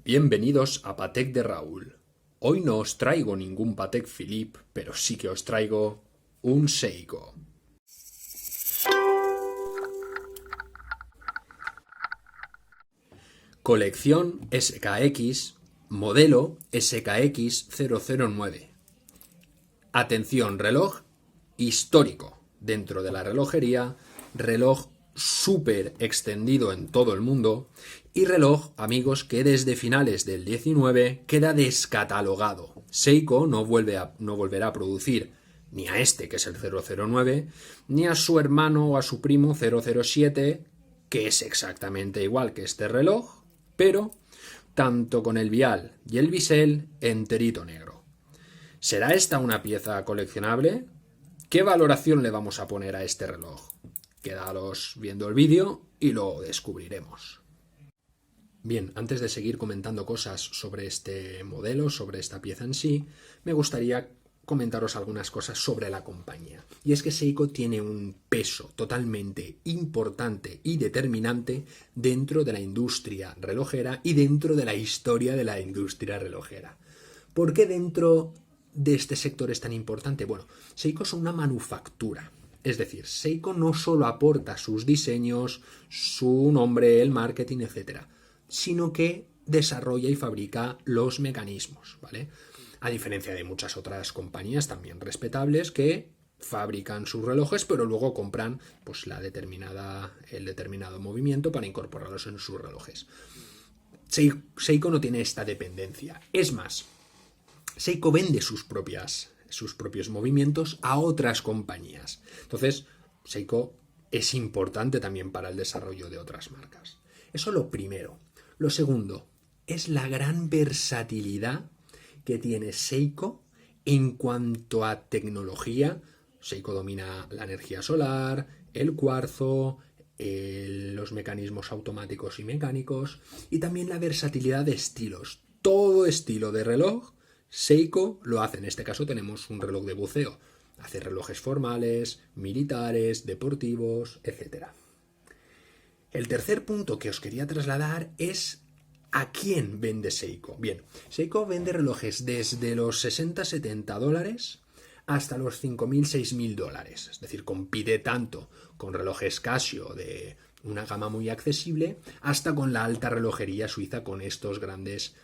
Bienvenidos a Patek de Raúl. Hoy no os traigo ningún Patek Philippe, pero sí que os traigo un Seiko. Colección SKX, modelo SKX009. Atención, reloj histórico. Dentro de la relojería, reloj súper extendido en todo el mundo y reloj, amigos, que desde finales del 19 queda descatalogado. Seiko no volverá a producir ni a este, que es el 009, ni a su hermano o a su primo 007, que es exactamente igual que este reloj, pero tanto con el vial y el bisel enterito negro. ¿Será esta una pieza coleccionable? ¿Qué valoración le vamos a poner a este reloj? Quedaos viendo el vídeo y lo descubriremos. Bien, antes de seguir comentando cosas sobre este modelo, sobre esta pieza en sí, me gustaría comentaros algunas cosas sobre la compañía. Y es que Seiko tiene un peso totalmente importante y determinante dentro de la industria relojera y dentro de la historia de la industria relojera. ¿Por qué dentro de este sector es tan importante? Bueno, Seiko es una manufactura. Es decir, Seiko no solo aporta sus diseños, su nombre, el marketing, etcétera, sino que desarrolla y fabrica los mecanismos, ¿vale? A diferencia de muchas otras compañías también respetables que fabrican sus relojes, pero luego compran pues, el determinado movimiento para incorporarlos en sus relojes. Seiko no tiene esta dependencia. Es más, Seiko vende sus propios movimientos a otras compañías. Entonces, Seiko es importante también para el desarrollo de otras marcas. Eso lo primero. Lo segundo es la gran versatilidad que tiene Seiko en cuanto a tecnología. Seiko domina la energía solar, el cuarzo, los mecanismos automáticos y mecánicos y también la versatilidad de estilos. Todo estilo de reloj, Seiko lo hace. En este caso tenemos un reloj de buceo. Hace relojes formales, militares, deportivos, etc. El tercer punto que os quería trasladar es ¿a quién vende Seiko? Bien, Seiko vende relojes desde los $60-70 hasta los $5.000-6.000. Es decir, compite tanto con relojes Casio de una gama muy accesible hasta con la alta relojería suiza con estos grandes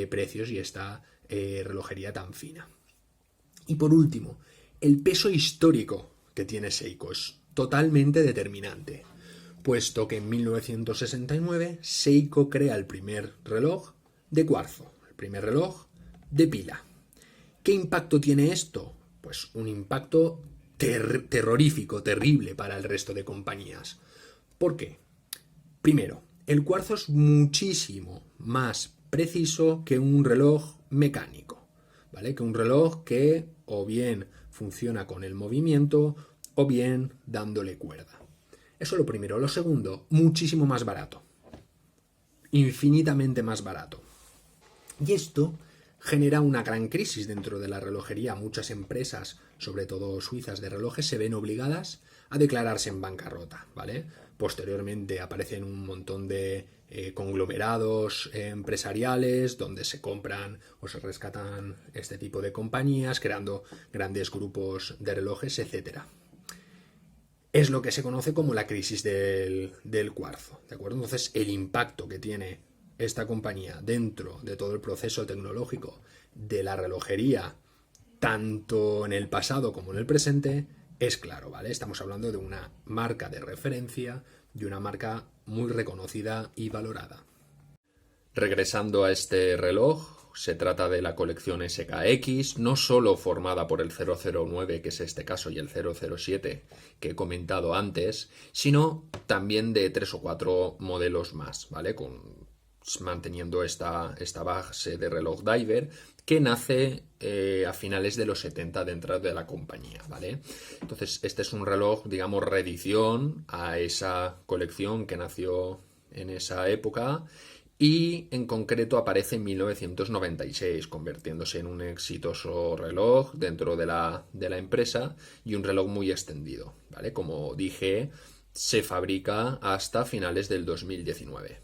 precios y esta relojería tan fina. Y por último, el peso histórico que tiene Seiko es totalmente determinante, puesto que en 1969 Seiko crea el primer reloj de cuarzo, el primer reloj de pila. ¿Qué impacto tiene esto? Pues un impacto terrorífico, terrible para el resto de compañías. ¿Por qué? Primero, el cuarzo es muchísimo más preciso que un reloj mecánico, ¿vale? Que un reloj que o bien funciona con el movimiento o bien dándole cuerda. Eso es lo primero. Lo segundo, muchísimo más barato. Infinitamente más barato. Y esto genera una gran crisis dentro de la relojería. Muchas empresas, sobre todo suizas de relojes, se ven obligadas a declararse en bancarrota, ¿vale? Posteriormente aparecen un montón de conglomerados empresariales donde se compran o se rescatan este tipo de compañías, creando grandes grupos de relojes, etcétera. Es lo que se conoce como la crisis del cuarzo, ¿de acuerdo? Entonces, el impacto que tiene esta compañía dentro de todo el proceso tecnológico de la relojería, tanto en el pasado como en el presente, es claro, ¿vale? Estamos hablando de una marca de referencia, de una marca muy reconocida y valorada. Regresando a este reloj, se trata de la colección SKX, no solo formada por el 009, que es este caso, y el 007, que he comentado antes, sino también de 3 o 4 modelos más, ¿vale? Manteniendo esta base de reloj diver que nace a finales de los 70 dentro de la compañía, ¿vale? Entonces, este es un reloj, digamos, reedición a esa colección que nació en esa época y en concreto aparece en 1996, convirtiéndose en un exitoso reloj dentro de la empresa y un reloj muy extendido, ¿vale? Como dije, se fabrica hasta finales del 2019.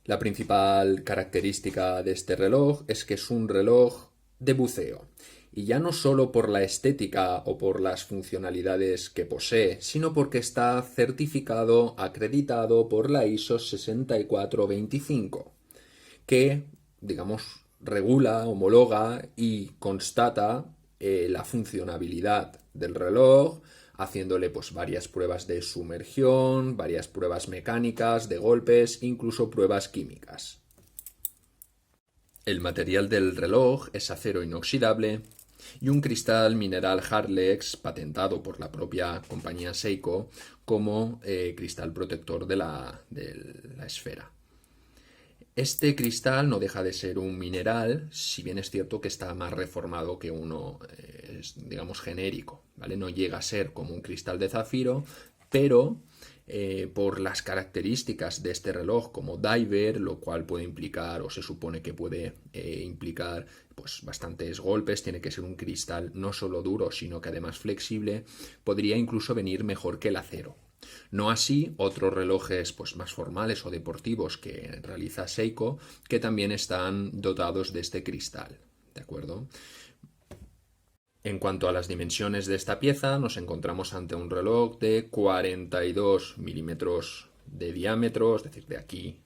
La principal característica de este reloj es que es un reloj de buceo. Y ya no solo por la estética o por las funcionalidades que posee, sino porque está certificado, acreditado por la ISO 6425, que, digamos, regula, homologa y constata la funcionabilidad del reloj, haciéndole pues varias pruebas de sumergión, varias pruebas mecánicas, de golpes, incluso pruebas químicas. El material del reloj es acero inoxidable y un cristal mineral Hardlex patentado por la propia compañía Seiko como cristal protector de la esfera. Este cristal no deja de ser un mineral, si bien es cierto que está más reformado que uno, digamos, genérico, ¿vale? No llega a ser como un cristal de zafiro, pero por las características de este reloj como diver, lo cual puede implicar, o se supone que puede implicar, pues bastantes golpes, tiene que ser un cristal no solo duro, sino que además flexible, podría incluso venir mejor que el acero. No así otros relojes pues, más formales o deportivos que realiza Seiko, que también están dotados de este cristal. ¿De acuerdo? En cuanto a las dimensiones de esta pieza, nos encontramos ante un reloj de 42 milímetros de diámetro, es decir, de aquí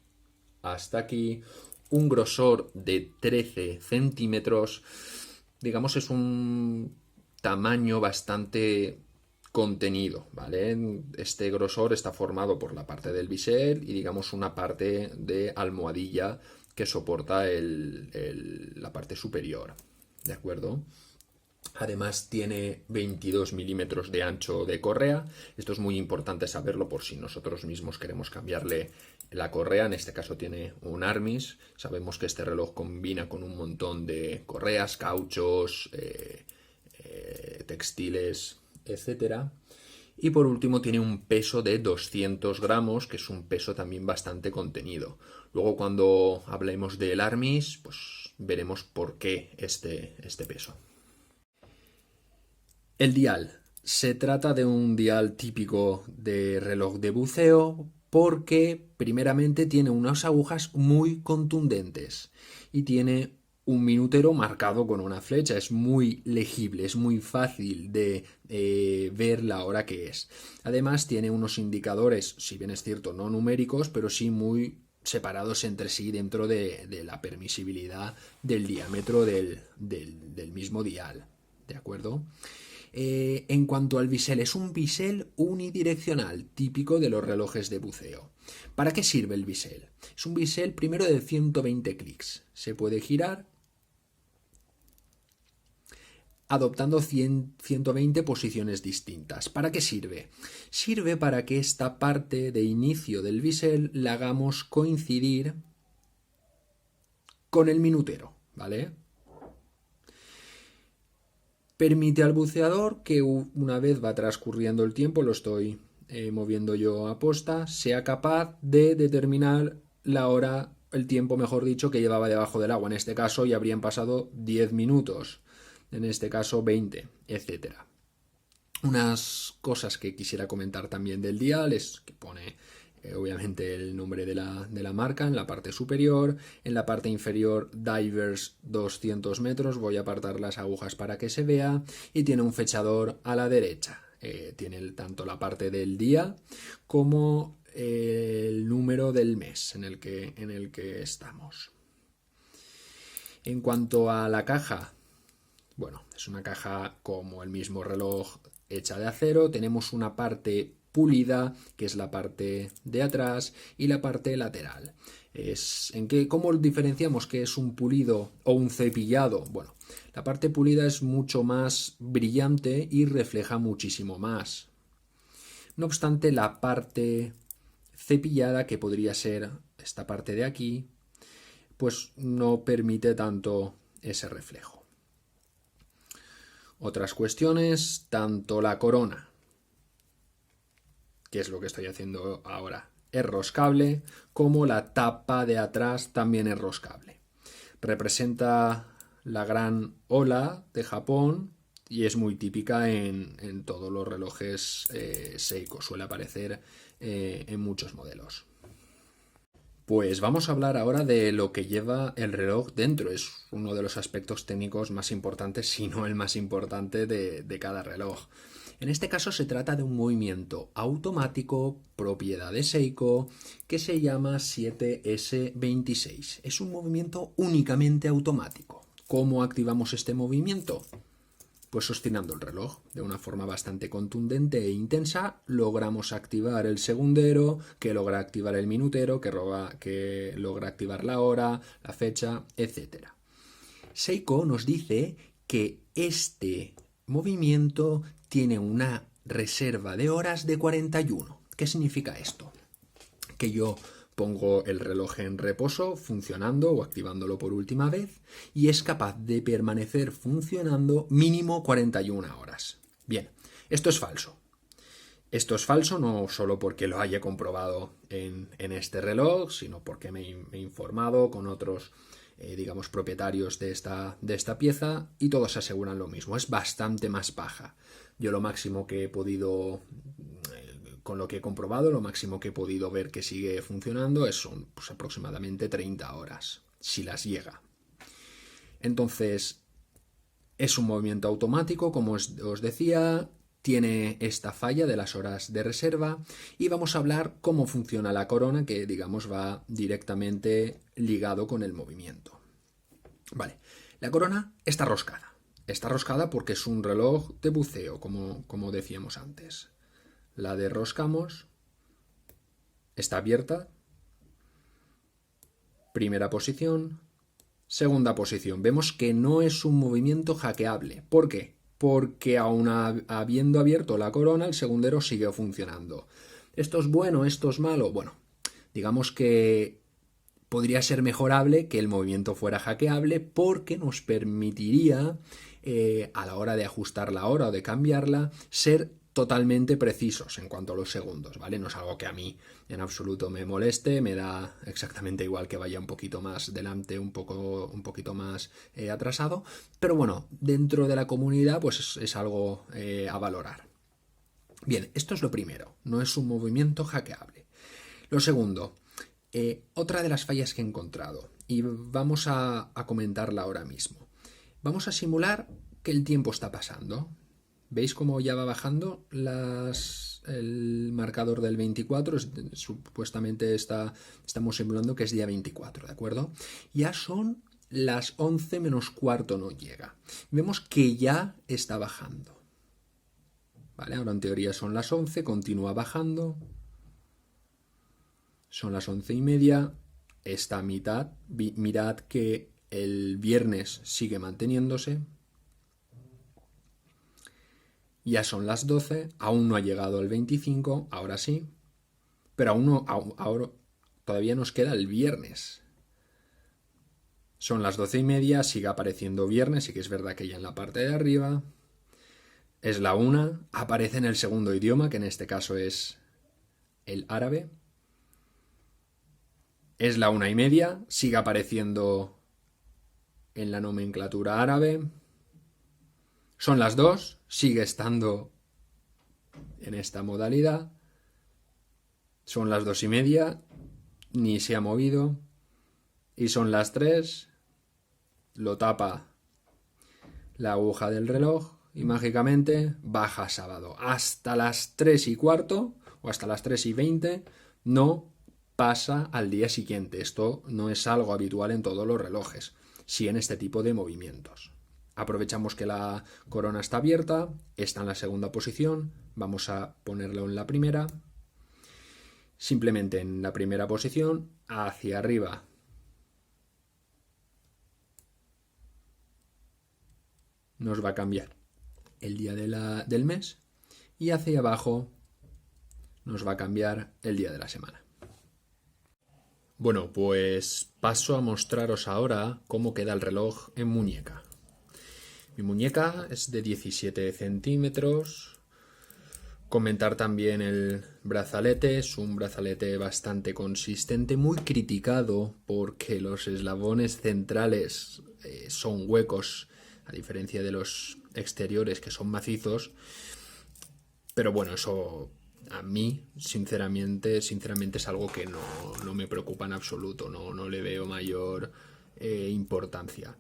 hasta aquí, un grosor de 13 centímetros. Digamos, es un tamaño bastante contenido, ¿vale? Este grosor está formado por la parte del bisel y digamos una parte de almohadilla que soporta la parte superior, ¿de acuerdo? Además tiene 22 milímetros de ancho de correa. Esto es muy importante saberlo por si nosotros mismos queremos cambiarle la correa. En este caso tiene un Armis. Sabemos que este reloj combina con un montón de correas, cauchos, textiles, etcétera. Y por último tiene un peso de 200 gramos, que es un peso también bastante contenido. Luego cuando hablemos del Armis, pues veremos por qué este peso. El dial. Se trata de un dial típico de reloj de buceo porque primeramente tiene unas agujas muy contundentes y tiene un minutero marcado con una flecha. Es muy legible, es muy fácil de ver la hora que es. Además tiene unos indicadores, si bien es cierto, no numéricos, pero sí muy separados entre sí dentro de la permisibilidad del diámetro del mismo dial. ¿De acuerdo? En cuanto al bisel, es un bisel unidireccional, típico de los relojes de buceo. ¿Para qué sirve el bisel? Es un bisel primero de 120 clics. Se puede girar adoptando 120 posiciones distintas. ¿Para qué sirve? Sirve para que esta parte de inicio del bisel la hagamos coincidir con el minutero, ¿vale? Permite al buceador que una vez va transcurriendo el tiempo, lo estoy moviendo yo a posta, sea capaz de determinar la hora, el tiempo mejor dicho, que llevaba debajo del agua. En este caso ya habrían pasado 10 minutos, en este caso 20, etcétera. Unas cosas que quisiera comentar también del dial es que pone obviamente el nombre de la marca en la parte superior, en la parte inferior divers 200 metros, voy a apartar las agujas para que se vea, y tiene un fechador a la derecha. Tiene tanto la parte del día como el número del mes en el que estamos. En cuanto a la caja, bueno, es una caja como el mismo reloj hecha de acero. Tenemos una parte pulida, que es la parte de atrás, y la parte lateral. ¿Cómo diferenciamos qué es un pulido o un cepillado? Bueno, la parte pulida es mucho más brillante y refleja muchísimo más. No obstante, la parte cepillada, que podría ser esta parte de aquí, pues no permite tanto ese reflejo. Otras cuestiones, tanto la corona, que es lo que estoy haciendo ahora, es roscable, como la tapa de atrás también es roscable. Representa la gran ola de Japón y es muy típica en todos los relojes Seiko, suele aparecer en muchos modelos. Pues vamos a hablar ahora de lo que lleva el reloj dentro. Es uno de los aspectos técnicos más importantes, si no el más importante de cada reloj. En este caso se trata de un movimiento automático, propiedad de Seiko, que se llama 7S26. Es un movimiento únicamente automático. ¿Cómo activamos este movimiento? Pues oscilando el reloj de una forma bastante contundente e intensa, logramos activar el segundero, que logra activar el minutero, que logra activar la hora, la fecha, etc. Seiko nos dice que este movimiento tiene una reserva de horas de 41. ¿Qué significa esto? Que yo pongo el reloj en reposo, funcionando o activándolo por última vez, y es capaz de permanecer funcionando mínimo 41 horas. Bien, esto es falso. Esto es falso no solo porque lo haya comprobado en este reloj, sino porque me he informado con otros, propietarios de esta pieza, y todos aseguran lo mismo. Es bastante más baja. Yo lo máximo que he podido... Con lo que he comprobado, lo máximo que he podido ver que sigue funcionando son aproximadamente 30 horas, si las llega. Entonces, es un movimiento automático, como os decía, tiene esta falla de las horas de reserva, y vamos a hablar cómo funciona la corona, que va directamente ligado con el movimiento. Vale, la corona está roscada. Está roscada porque es un reloj de buceo, como decíamos antes. La derroscamos, está abierta, primera posición, segunda posición. Vemos que no es un movimiento hackeable. ¿Por qué? Porque aún habiendo abierto la corona, el segundero sigue funcionando. ¿Esto es bueno? ¿Esto es malo? Bueno, digamos que podría ser mejorable que el movimiento fuera hackeable, porque nos permitiría, a la hora de ajustar la hora o de cambiarla, ser totalmente precisos en cuanto a los segundos, ¿vale? No es algo que a mí en absoluto me moleste, me da exactamente igual que vaya un poquito más delante, un poquito más atrasado, pero bueno, dentro de la comunidad pues es algo a valorar. Bien, esto es lo primero, no es un movimiento hackeable. Lo segundo, otra de las fallas que he encontrado, y vamos a comentarla ahora mismo. Vamos a simular que el tiempo está pasando. ¿Veis cómo ya va bajando el marcador del 24? Supuestamente estamos simulando que es día 24, ¿de acuerdo? Ya son las 11 menos cuarto, no llega. Vemos que ya está bajando. ¿Vale? Ahora en teoría son las 11, continúa bajando. Son las 11:30. Está a mitad. Mirad que el viernes sigue manteniéndose. Ya son las 12, aún no ha llegado el 25, ahora sí, pero ahora todavía nos queda el viernes. Son las 12:30, sigue apareciendo viernes, sí que es verdad que ya en la parte de arriba. Es la 1, aparece en el segundo idioma, que en este caso es el árabe. Es la 1:30, sigue apareciendo en la nomenclatura árabe. Son las 2, sigue estando en esta modalidad. Son las 2:30, ni se ha movido. Y son las 3, lo tapa la aguja del reloj y mágicamente baja sábado. Hasta las 3:15 o hasta las 3:20 no pasa al día siguiente. Esto no es algo habitual en todos los relojes, sí en este tipo de movimientos. Aprovechamos que la corona está abierta, está en la segunda posición, vamos a ponerlo en la primera. Simplemente en la primera posición, hacia arriba nos va a cambiar el día del mes, y hacia abajo nos va a cambiar el día de la semana. Bueno, pues paso a mostraros ahora cómo queda el reloj en muñeca. Mi muñeca es de 17 centímetros. Comentar también el brazalete. Es un brazalete bastante consistente, muy criticado porque los eslabones centrales son huecos, a diferencia de los exteriores que son macizos. Pero bueno, eso a mí, sinceramente es algo que no me preocupa en absoluto, no le veo mayor importancia.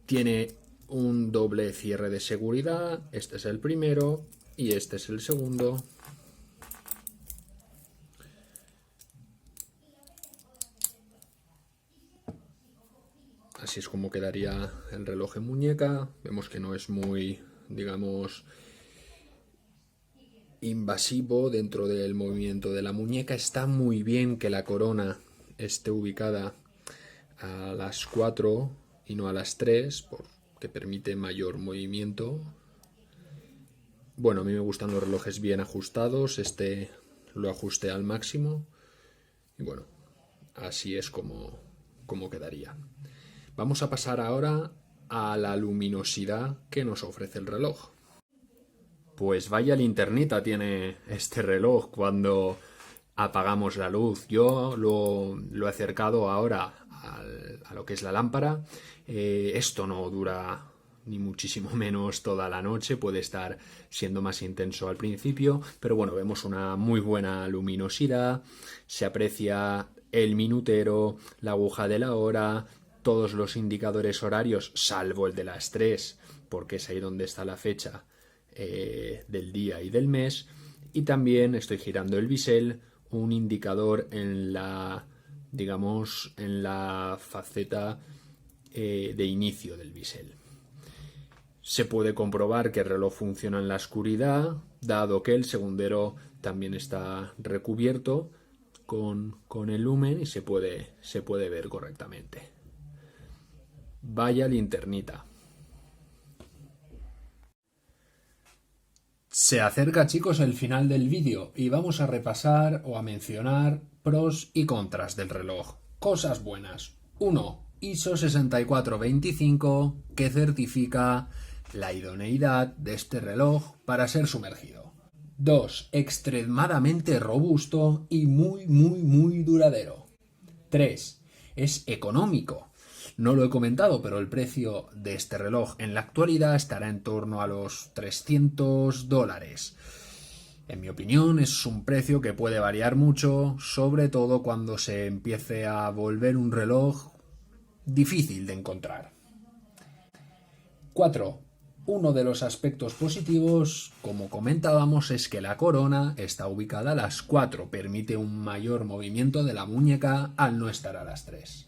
Tiene un doble cierre de seguridad, este es el primero y este es el segundo. Así es como quedaría el reloj en muñeca. Vemos que no es muy, digamos, invasivo dentro del movimiento de la muñeca. Está muy bien que la corona esté ubicada a las 4 y no a las 3, porque permite mayor movimiento. Bueno, a mí me gustan los relojes bien ajustados. Este lo ajusté al máximo. Y bueno, así es como quedaría. Vamos a pasar ahora a la luminosidad que nos ofrece el reloj. Pues vaya linternita tiene este reloj cuando apagamos la luz. Yo lo he acercado ahora a lo que es la lámpara. Esto no dura ni muchísimo menos toda la noche, puede estar siendo más intenso al principio, pero bueno, vemos una muy buena luminosidad, se aprecia el minutero, la aguja de la hora, todos los indicadores horarios, salvo el de las 3, porque es ahí donde está la fecha del día y del mes, y también estoy girando el bisel, un indicador en la, digamos, en la faceta de inicio del bisel. Se puede comprobar que el reloj funciona en la oscuridad, dado que el segundero también está recubierto con el lumen y se puede ver correctamente. Vaya linternita. Se acerca, chicos, el final del vídeo y vamos a repasar o a mencionar pros y contras del reloj. Cosas buenas. 1. ISO 6425, que certifica la idoneidad de este reloj para ser sumergido. 2. Extremadamente robusto y muy duradero. 3. Es económico. No lo he comentado, pero el precio de este reloj en la actualidad estará en torno a los $300. En mi opinión, es un precio que puede variar mucho, sobre todo cuando se empiece a volver un reloj difícil de encontrar. 4. Uno de los aspectos positivos, como comentábamos, es que la corona está ubicada a las 4, permite un mayor movimiento de la muñeca al no estar a las 3.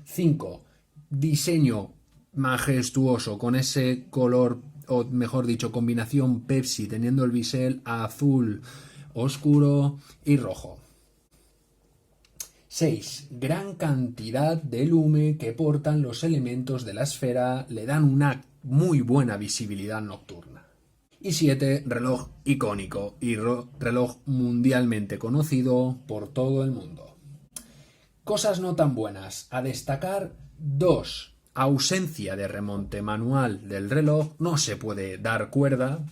5. Diseño majestuoso con ese color, o mejor dicho, combinación Pepsi, teniendo el bisel azul oscuro y rojo. 6. Gran cantidad de lumen que portan los elementos de la esfera, le dan una muy buena visibilidad nocturna. Y 7. Reloj icónico y reloj mundialmente conocido por todo el mundo. Cosas no tan buenas. A destacar 2. Ausencia de remonte manual del reloj, no se puede dar cuerda.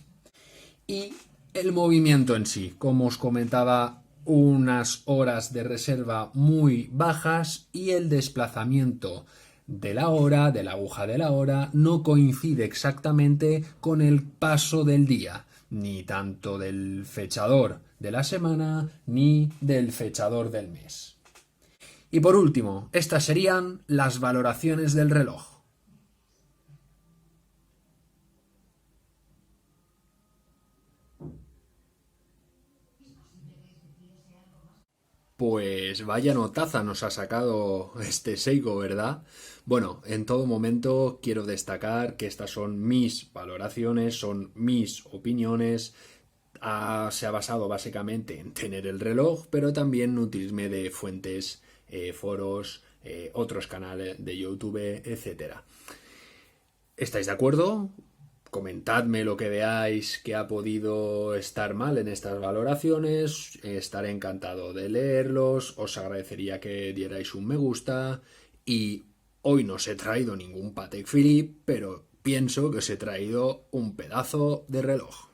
Y el movimiento en sí, como os comentaba, unas horas de reserva muy bajas y el desplazamiento de la hora, de la aguja de la hora, no coincide exactamente con el paso del día, ni tanto del fechador de la semana ni del fechador del mes. Y por último, estas serían las valoraciones del reloj. Pues vaya notaza nos ha sacado este Seiko, ¿verdad? Bueno, en todo momento quiero destacar que estas son mis valoraciones, son mis opiniones. Se ha basado básicamente en tener el reloj, pero también nutrirme de fuentes, foros, otros canales de YouTube, etc. ¿Estáis de acuerdo? Comentadme lo que veáis que ha podido estar mal en estas valoraciones, estaré encantado de leerlos, os agradecería que dierais un me gusta y hoy no os he traído ningún Patek Philippe, pero pienso que os he traído un pedazo de reloj.